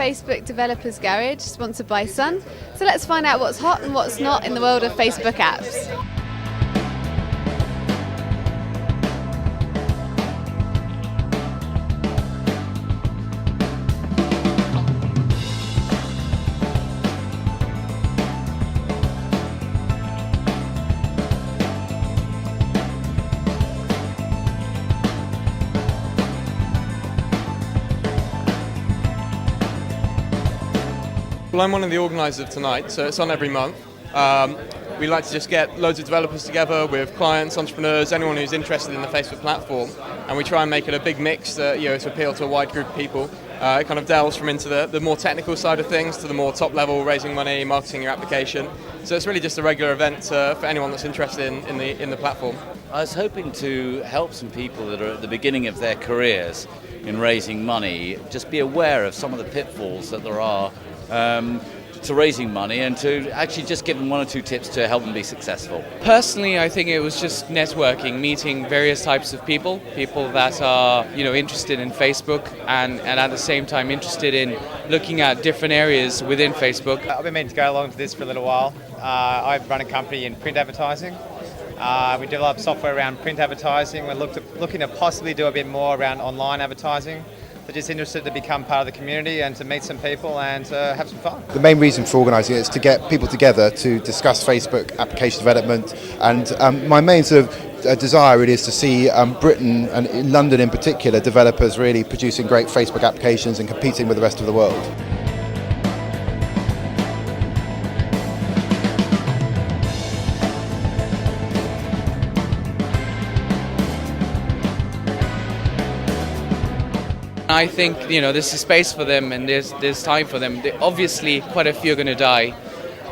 Facebook Developers Garage, sponsored by Sun. So let's find out what's hot and what's not in the world of Facebook apps. Well, I'm one of the organisers of tonight, so it's on every month. We like to just get loads of developers together with clients, entrepreneurs, anyone who's interested in the Facebook platform, and we try and make it a big mix that, to appeal to a wide group of people. It kind of delves from into the more technical side of things to the more top level, raising money, marketing your application. So it's really just a regular event for anyone that's interested in the platform. I was hoping to help some people that are at the beginning of their careers in raising money, just be aware of some of the pitfalls that there are to raising money, and to actually just give them one or two tips to help them be successful. Personally, I think it was just networking, meeting various types of people that are interested in Facebook and at the same time interested in looking at different ares within Facebook. I've been meaning to go along to this for a little while. I run a company in print advertising. We develop software around print advertising. We're looking to possibly do a bit more around online advertising. They're just interested to become part of the community and to meet some people and have some fun. The main reason for organising it is to get people together to discuss Facebook application development, and my main sort of desire really is to see Britain, and in London in particular, developers really producing great Facebook applications and competing with the rest of the world. I think there's a space for them and there's time for them. Obviously, quite a few are going to die,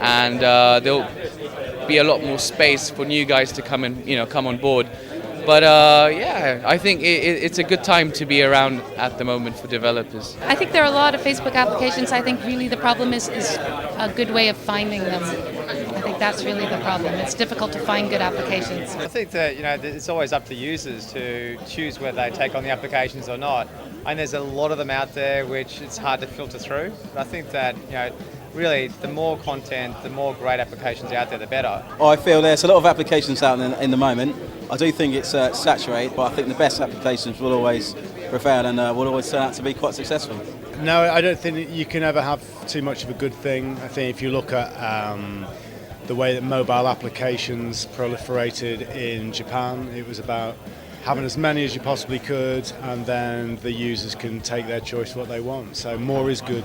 and there'll be a lot more space for new guys to come on board. But I think it's a good time to be around at the moment for developers. I think there are a lot of Facebook applications. I think really the problem is a good way of finding them. I think that's really the problem. It's difficult to find good applications. I think that it's always up to users to choose whether they take on the applications or not. And there's a lot of them out there which it's hard to filter through. But I think that really the more content, the more great applications out there, the better. I feel there's a lot of applications out in the moment. I do think it's saturated, but I think the best applications will always prevail and will always turn out to be quite successful. No, I don't think you can ever have too much of a good thing. I think if you look at the way that mobile applications proliferated in Japan, it was about having as many as you possibly could, and then the users can take their choice what they want. So more is good.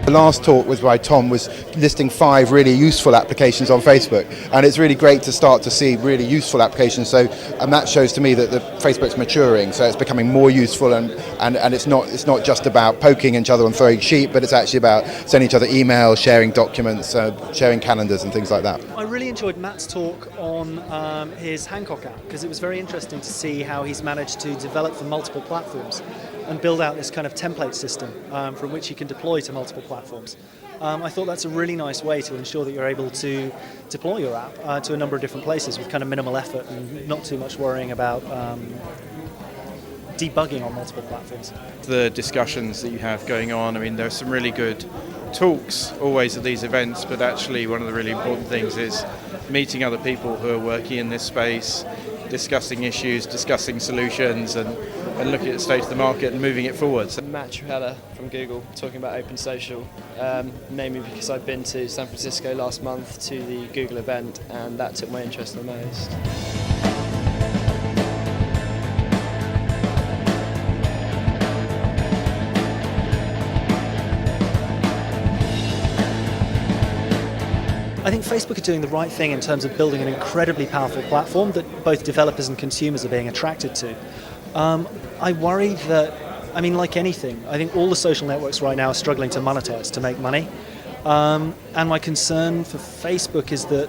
The last talk was by Tom, was listing 5 really useful applications on Facebook, and it's really great to start to see really useful applications. So, and that shows to me that the Facebook's maturing, so it's becoming more useful, and it's not just about poking each other and throwing sheep, but it's actually about sending each other emails, sharing documents, sharing calendars and things like that. I really enjoyed Matt's talk on his Hancock app, because it was very interesting to see how he's managed to develop for multiple platforms and build out this kind of template system from which you can deploy to multiple platforms. I thought that's a really nice way to ensure that you're able to deploy your app to a number of different places with kind of minimal effort and not too much worrying about debugging on multiple platforms. The discussions that you have going on, there are some really good talks always at these events, but actually one of the really important things is meeting other people who are working in this space, discussing issues, discussing solutions, and looking at the state of the market and moving it forward. Matt Trehella from Google talking about Open Social, mainly because I've been to San Francisco last month to the Google event, and that took my interest the most. I think Facebook are doing the right thing in terms of building an incredibly powerful platform that both developers and consumers are being attracted to. I worry that, like anything, I think all the social networks right now are struggling to monetize, to make money. And my concern for Facebook is that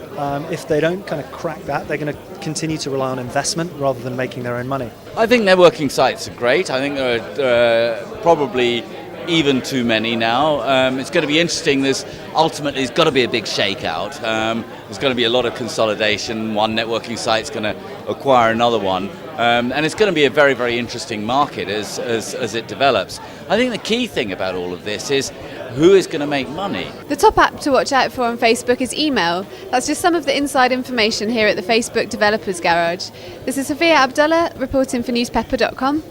if they don't kind of crack that, they're going to continue to rely on investment rather than making their own money. I think networking sites are great. I think there are probably even too many now. It's going to be interesting. There's got to be a big shakeout. There's going to be a lot of consolidation. One networking site's going to acquire another one. And it's going to be a very, very interesting market as it develops. I think the key thing about all of this is who is going to make money. The top app to watch out for on Facebook is email. That's just some of the inside information here at the Facebook Developers Garage. This is Sophia Abdullah reporting for newspepper.com.